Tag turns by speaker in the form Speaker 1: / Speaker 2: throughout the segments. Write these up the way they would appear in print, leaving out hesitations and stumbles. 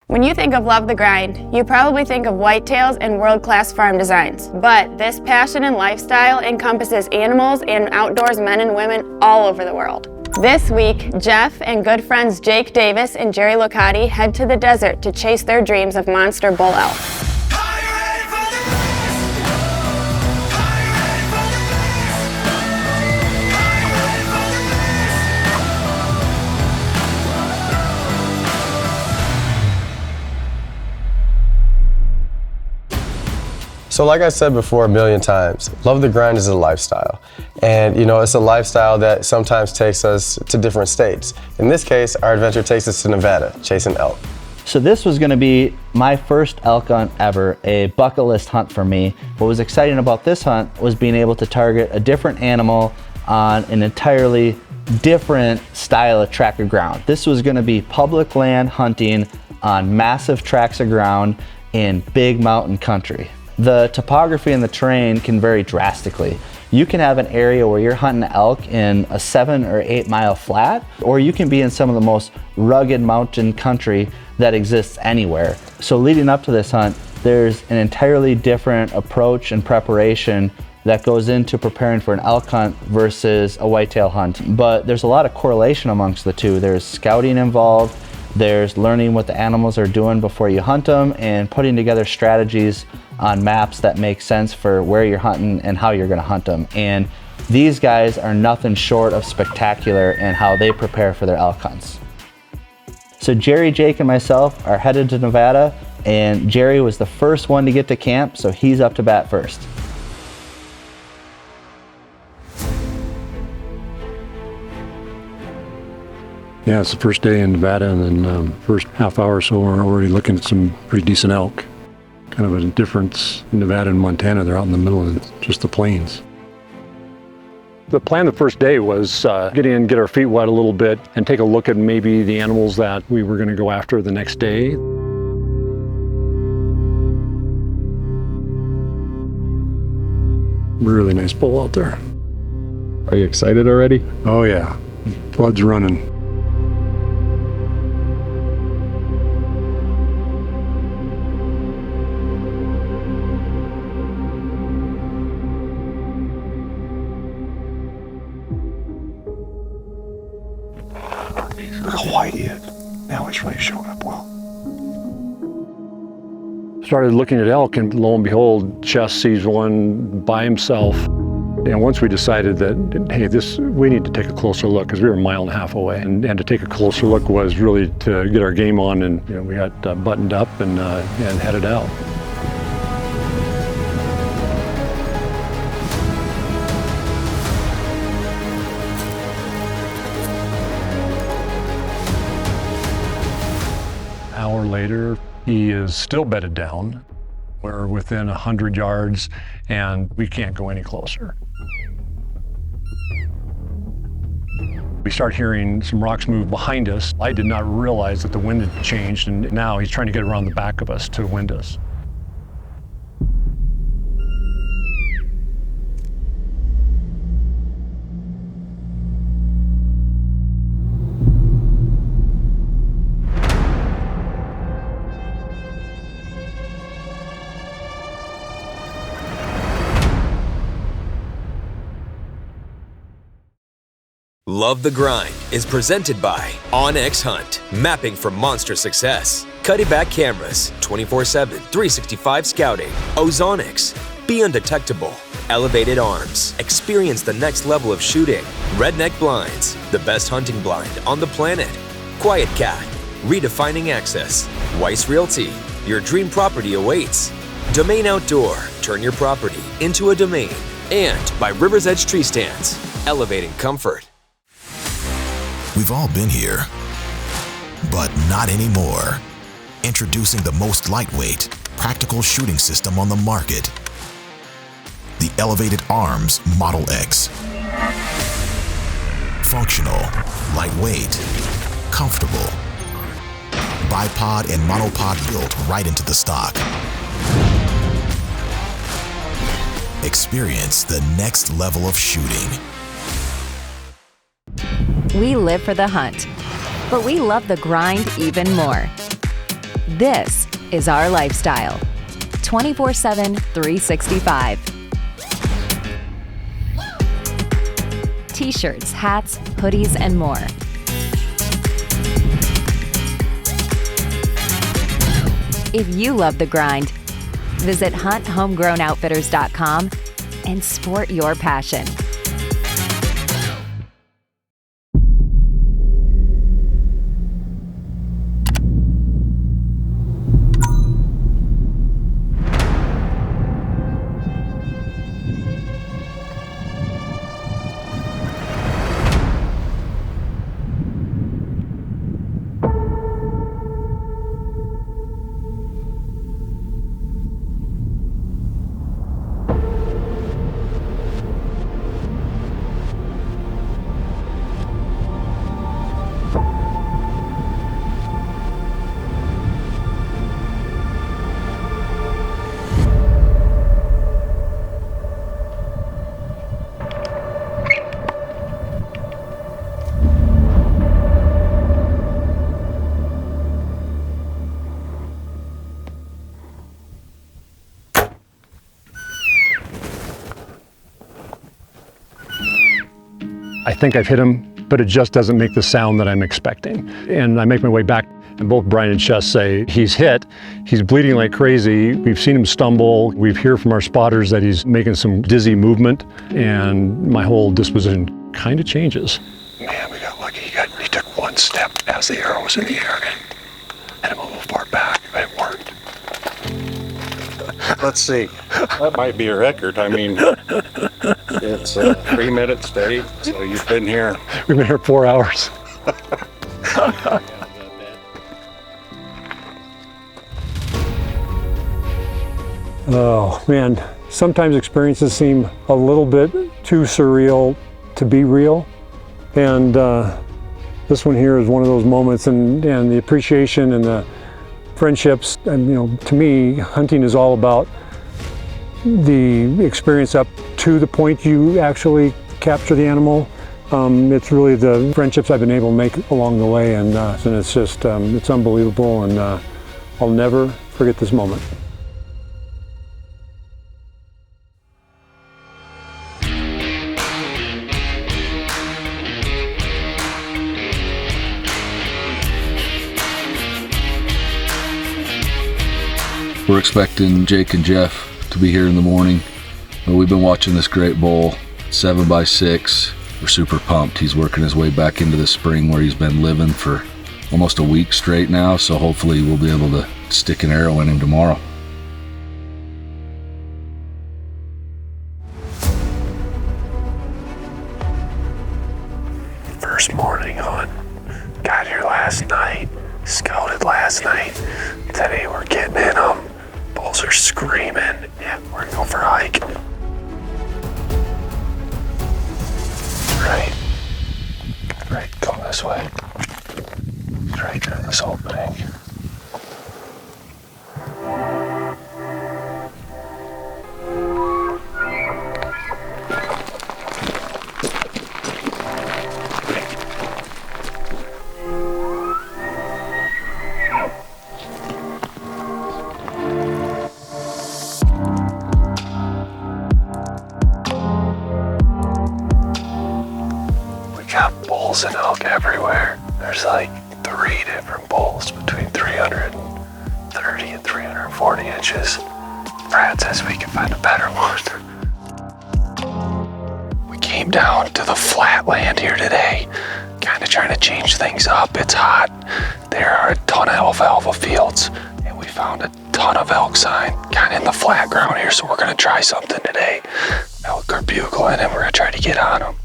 Speaker 1: When you think of Love the Grind, you probably think of whitetails and world-class farm designs. But this passion and lifestyle encompasses animals and outdoors men and women all over the world. This week, Jeff and good friends Jake Davis and Jerry Locotti head to the desert to chase their dreams of monster bull elk.
Speaker 2: So like I said before a million times, Love the Grind is a lifestyle. And you know, it's a lifestyle that sometimes takes us to different states. In this case, our adventure takes us to Nevada, chasing elk.
Speaker 3: So this was gonna be my first elk hunt ever, a bucket list hunt for me. What was exciting about this hunt was being able to target a different animal on an entirely different style of tract of ground. This was gonna be public land hunting on massive tracts of ground in big mountain country. The topography and the terrain can vary drastically. You can have an area where you're hunting elk in a 7 or 8 mile flat, or you can be in some of the most rugged mountain country that exists anywhere. So leading up to this hunt, there's an entirely different approach and preparation that goes into preparing for an elk hunt versus a whitetail hunt. But there's a lot of correlation amongst the two. There's scouting involved, there's learning what the animals are doing before you hunt them, and putting together strategies on maps that make sense for where you're hunting and how you're gonna hunt them. And these guys are nothing short of spectacular in how they prepare for their elk hunts. So Jerry, Jake, and myself are headed to Nevada, and Jerry was the first one to get to camp, so he's up to bat first.
Speaker 4: Yeah, it's the first day in Nevada, and then first half hour or so, we're already looking at some pretty decent elk. Kind of a difference in Nevada and Montana. They're out in the middle of just the plains. The plan the first day was get in, get our feet wet a little bit, and take a look at maybe the animals that we were going to go after the next day. Really nice bull out there.
Speaker 5: Are you excited already?
Speaker 4: Oh yeah, blood's running.
Speaker 6: How white he is. Now he's really showing up well.
Speaker 4: Started looking at elk, and lo and behold, Chess sees one by himself. And once we decided that, hey, we need to take a closer look, because we were a mile and a half away. And to take a closer look was really to get our game on, and you know, we got buttoned up and headed out. Hour later, he is still bedded down. We're within 100 yards, and we can't go any closer. We start hearing some rocks move behind us. I did not realize that the wind had changed, and now he's trying to get around the back of us to wind us.
Speaker 7: Love the Grind is presented by OnX Hunt, mapping for monster success. Cutting back cameras, 24/7, 365 scouting. Ozonics, be undetectable. Elevated Arms, experience the next level of shooting. Redneck Blinds, the best hunting blind on the planet. Quiet Cat, redefining access. Weiss Realty, your dream property awaits. Domain Outdoor, turn your property into a domain. And by River's Edge Tree Stands, elevating comfort.
Speaker 8: We've all been here, but not anymore. Introducing the most lightweight, practical shooting system on the market. The Elevated Arms Model X. Functional, lightweight, comfortable. Bipod and monopod built right into the stock. Experience the next level of shooting.
Speaker 9: We live for the hunt, but we love the grind even more. This is our lifestyle. 24/7, 365. T-shirts, hats, hoodies, and more. If you love the grind, visit HomeGrownOutfitters.com and sport your passion.
Speaker 4: I think I've hit him, but it just doesn't make the sound that I'm expecting. And I make my way back, and both Brian and Chess say he's hit, he's bleeding like crazy. We've seen him stumble. We hear from our spotters that he's making some dizzy movement, and my whole disposition kind of changes.
Speaker 6: Man, we got lucky. He took one step as the arrow was in the air and hit him a little far back, but it worked. Let's see. That might be a record. I mean, it's 3 minutes steady, so you've been here.
Speaker 4: We've been here 4 hours. Oh, man. Sometimes experiences seem a little bit too surreal to be real. And this one here is one of those moments, and the appreciation and the friendships. And, you know, to me, hunting is all about the experience up to the point you actually capture the animal. It's really the friendships I've been able to make along the way, and it's just, it's unbelievable, and I'll never forget this moment.
Speaker 10: We're expecting Jake and Jeff to be here in the morning. We've been watching this great bull, 7x6. We're super pumped. He's working his way back into the spring where he's been living for almost a week straight now, so hopefully we'll be able to stick an arrow in him tomorrow.
Speaker 6: First morning hunt. Got here last night, scouted last night. Today we're getting in them. Bulls are screaming. Yeah, we're gonna go for a hike. Right, go this way. Right through this opening. Bulls and elk everywhere. There's like 3 different bulls between 330 and 340 inches. Brad says we can find a better one. We came down to the flatland here today, kind of trying to change things up. It's hot. There are a ton of alfalfa fields, and we found a ton of elk sign kind of in the flat ground here, so we're gonna try something today. Elk are bugling, and we're gonna try to get on them.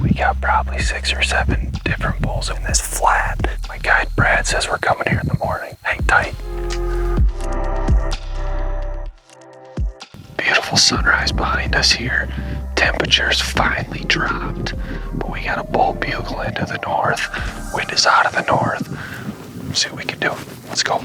Speaker 6: We got probably 6 or 7 different bulls in this flat. My guide Brad says we're coming here in the morning. Hang tight. Beautiful sunrise behind us here. Temperatures finally dropped, but we got a bull bugling to the north. Wind is out of the north. Let's see what we can do. Let's go.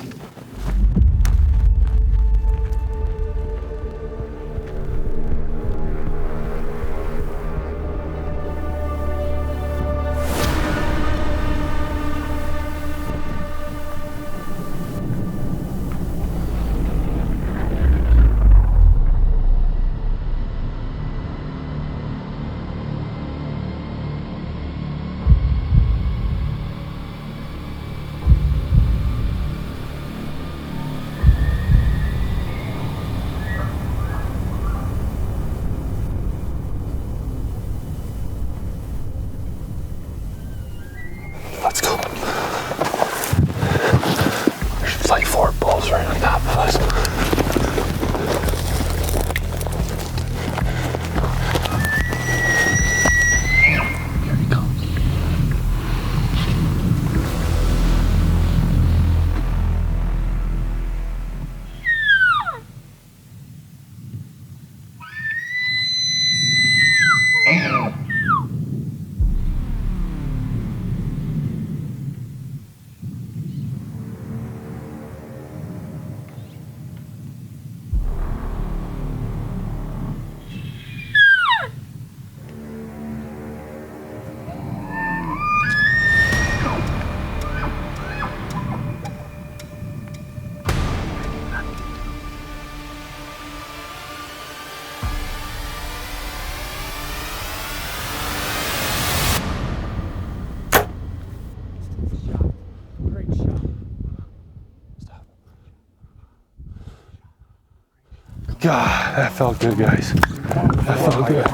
Speaker 6: God, that felt good, guys. That felt good.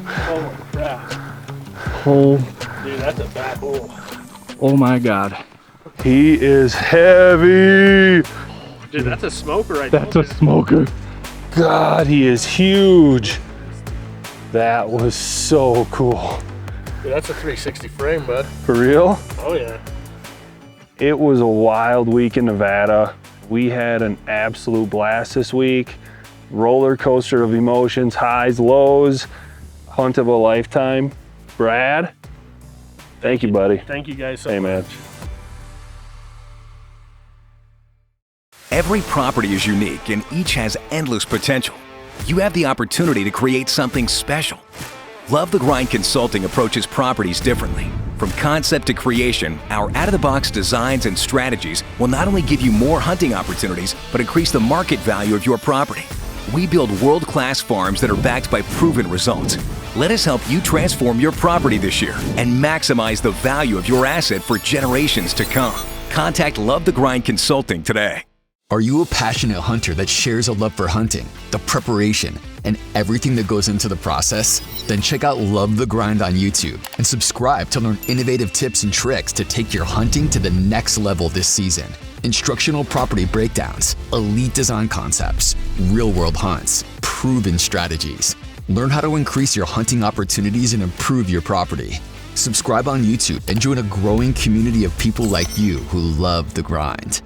Speaker 11: Holy crap.
Speaker 3: Oh,
Speaker 11: Dude, that's a bad bull.
Speaker 3: oh my God.
Speaker 6: He is heavy.
Speaker 11: Dude, that's a smoker right
Speaker 6: That's a smoker. God, he is huge. That was so cool.
Speaker 11: Dude, that's a 360 frame, bud.
Speaker 6: For real?
Speaker 11: Oh yeah.
Speaker 6: It was a wild week in Nevada. We had an absolute blast this week. Roller coaster of emotions, highs, lows, hunt of a lifetime. Brad, thank you, buddy.
Speaker 11: Thank you guys so
Speaker 6: Hey,
Speaker 11: much.
Speaker 6: man.
Speaker 12: Every property is unique and each has endless potential. You have the opportunity to create something special. Love the Grind Consulting approaches properties differently. From concept to creation, our out-of-the-box designs and strategies will not only give you more hunting opportunities, but increase the market value of your property. We build world-class farms that are backed by proven results. Let us help you transform your property this year and maximize the value of your asset for generations to come. Contact Love the Grind Consulting today.
Speaker 13: Are you a passionate hunter that shares a love for hunting, the preparation, and everything that goes into the process? Then check out Love the Grind on YouTube and subscribe to learn innovative tips and tricks to take your hunting to the next level this season. Instructional property breakdowns, elite design concepts, real-world hunts, proven strategies. Learn how to increase your hunting opportunities and improve your property. Subscribe on YouTube and join a growing community of people like you who love the grind.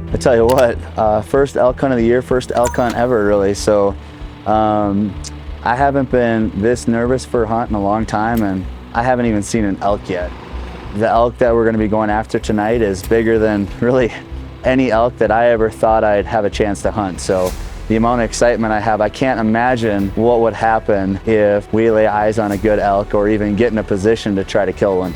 Speaker 3: I tell you what, first elk hunt of the year, first elk hunt ever really. So I haven't been this nervous for a hunt in a long time, and I haven't even seen an elk yet. The elk that we're gonna be going after tonight is bigger than really any elk that I ever thought I'd have a chance to hunt. So the amount of excitement I have, I can't imagine what would happen if we lay eyes on a good elk or even get in a position to try to kill one.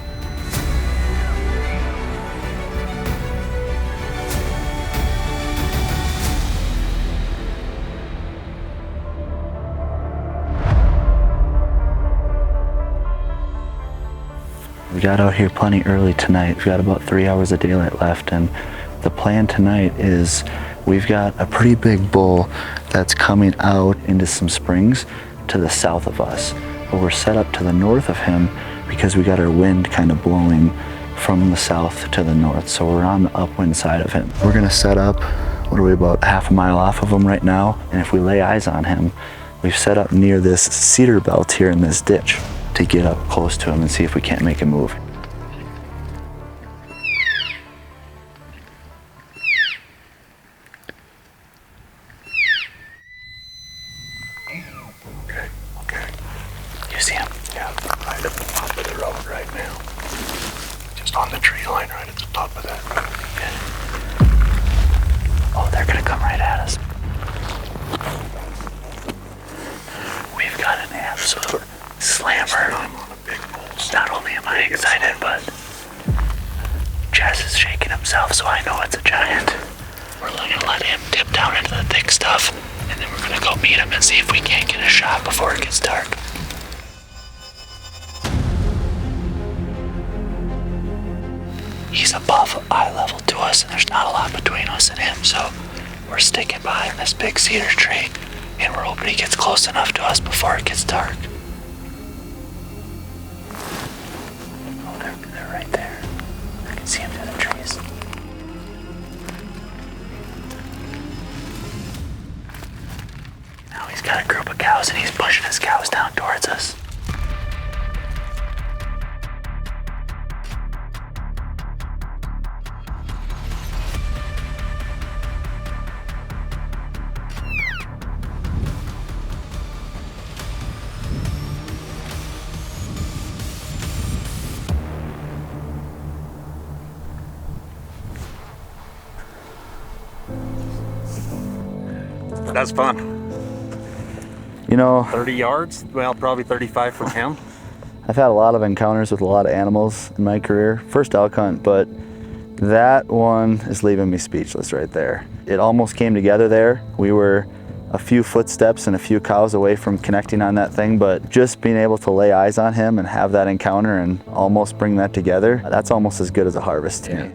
Speaker 3: We got out here plenty early tonight. We've got about 3 hours of daylight left, and the plan tonight is we've got a pretty big bull that's coming out into some springs to the south of us. But we're set up to the north of him because we got our wind kind of blowing from the south to the north. So we're on the upwind side of him. We're gonna set up, what are we, about half a mile off of him right now? And if we lay eyes on him, we've set up near this cedar belt here in this ditch to get up close to him and see if we can't make him move. Okay. You see him? Yeah, right at the top of the road right now. Just on the tree line right at the top of that road. Okay. Oh, they're gonna come right at us. We've got an absolute slammer. Not only am I excited, but Jess is shaking himself, so I know it's a giant. We're gonna let him dip down into the thick stuff, and then we're gonna go meet him and see if we can't get a shot before it gets dark. He's above eye level to us, and there's not a lot between us and him, so we're sticking behind this big cedar tree, and we're hoping he gets close enough to us before it gets dark. Oh, they're right there. I can see him through the trees. Now he's got a group of cows, and he's pushing his cows down towards us.
Speaker 14: That's fun.
Speaker 3: You know,
Speaker 14: 30 yards? Well, probably 35 from him.
Speaker 3: I've had a lot of encounters with a lot of animals in my career. First elk hunt, but that one is leaving me speechless right there. It almost came together there. We were a few footsteps and a few cows away from connecting on that thing, but just being able to lay eyes on him and have that encounter and almost bring that together, that's almost as good as a harvest to me.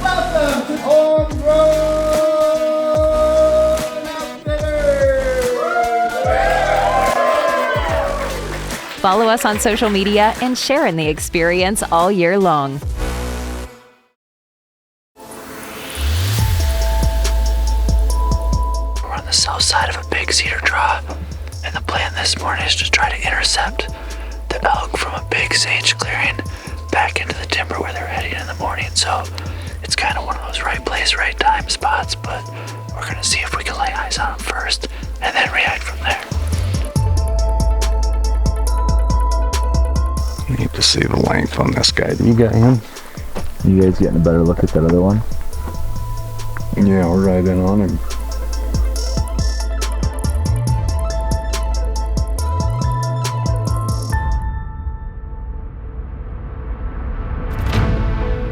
Speaker 15: Welcome to HomeGrown Outfitters!
Speaker 9: Follow us on social media and share in the experience all year long.
Speaker 16: We're on the south side of a big cedar draw, and the plan this morning is to try to intercept the elk from a big sage clearing back into the timber where they're heading in the morning. So it's kind of one of those right place, right time spots, but we're going to see if we can lay eyes on them first and then react from there.
Speaker 4: Need to see the length on this guy.
Speaker 3: You got him? You guys getting a better look at that other one?
Speaker 4: Yeah, we're right in on him.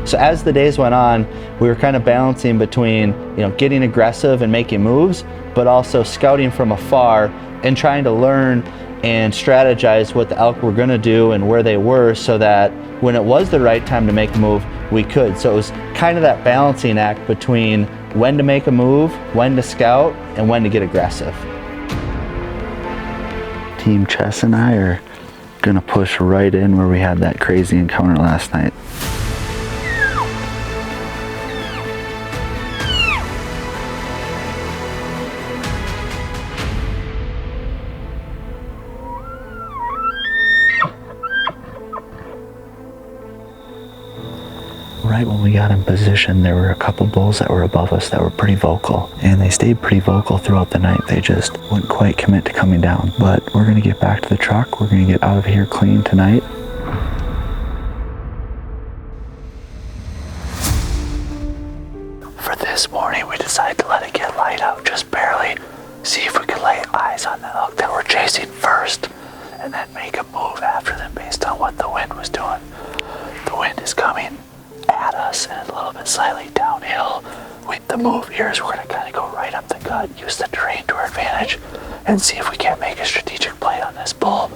Speaker 3: So as the days went on, we were kind of balancing between, getting aggressive and making moves, but also scouting from afar and trying to learn and strategize what the elk were going to do and where they were, so that when it was the right time to make a move, we could. So it was kind of that balancing act between when to make a move, when to scout, and when to get aggressive. Team Chess and I are going to push right in where we had that crazy encounter last night. Right when we got in position, there were a couple bulls that were above us that were pretty vocal, and they stayed pretty vocal throughout the night. They just wouldn't quite commit to coming down. But we're gonna get back to the truck. We're gonna get out of here clean tonight.
Speaker 16: For this morning, we decided to let it get light out just barely, see if we could lay eyes on the elk that we're chasing first, and then make a move after them based on what the wind was doing. The wind is coming at us and a little bit slightly downhill. The move here is we're going to kind of go right up the gut, use the terrain to our advantage, and see if we can't make a strategic play on this bull.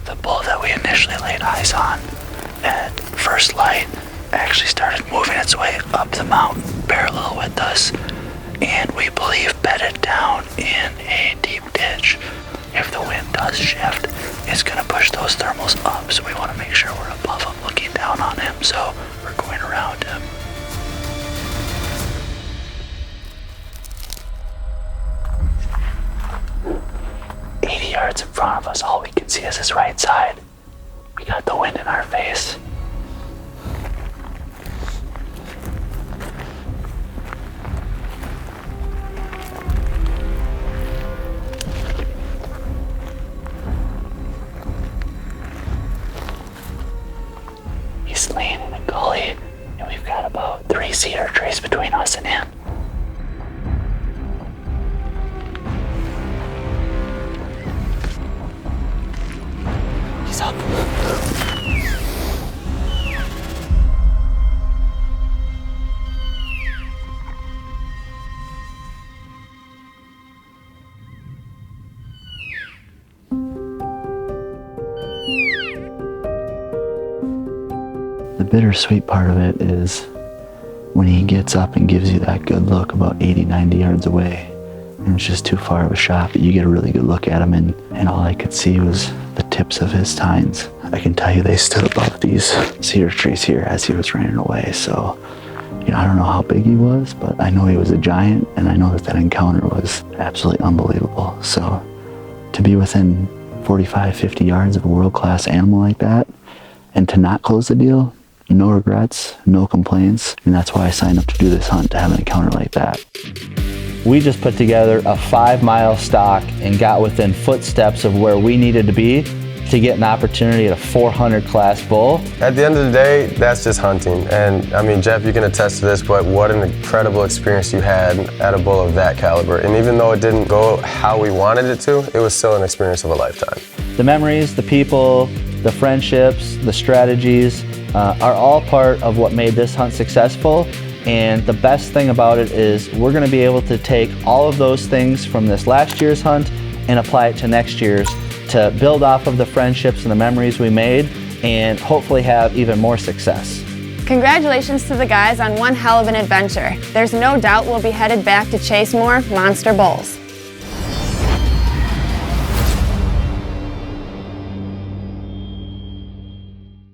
Speaker 16: The bull that we initially laid eyes on at first light actually started moving its way up the mountain parallel with us, and we believe bedded down in a deep ditch. If the wind does shift, it's going to push those thermals up, so we want to make sure we're above him looking down on him, so we're going around him. Yards in front of us, all we can see is his right side. We got the wind in our face. He's laying in a gully, and we've got about 3 cedar trees between us and him. He's up.
Speaker 3: The bittersweet part of it is when he gets up and gives you that good look about 80, 90 yards away, and it's just too far of a shot, but you get a really good look at him, and all I could see was the tips of his tines. I can tell you they stood above these cedar trees here as he was running away. So, I don't know how big he was, but I know he was a giant, and I know that encounter was absolutely unbelievable. So to be within 45, 50 yards of a world-class animal like that, and to not close the deal, no regrets, no complaints, and that's why I signed up to do this hunt, to have an encounter like that. We just put together a 5-mile stalk and got within footsteps of where we needed to be to get an opportunity at a 400 class bull.
Speaker 2: At the end of the day, that's just hunting. And I mean, Jeff, you can attest to this, but what an incredible experience you had at a bull of that caliber. And even though it didn't go how we wanted it to, it was still an experience of a lifetime.
Speaker 3: The memories, the people, the friendships, the strategies are all part of what made this hunt successful. And the best thing about it is we're going to be able to take all of those things from this last year's hunt and apply it to next year's to build off of the friendships and the memories we made and hopefully have even more success.
Speaker 1: Congratulations to the guys on one hell of an adventure. There's no doubt we'll be headed back to chase more monster bulls.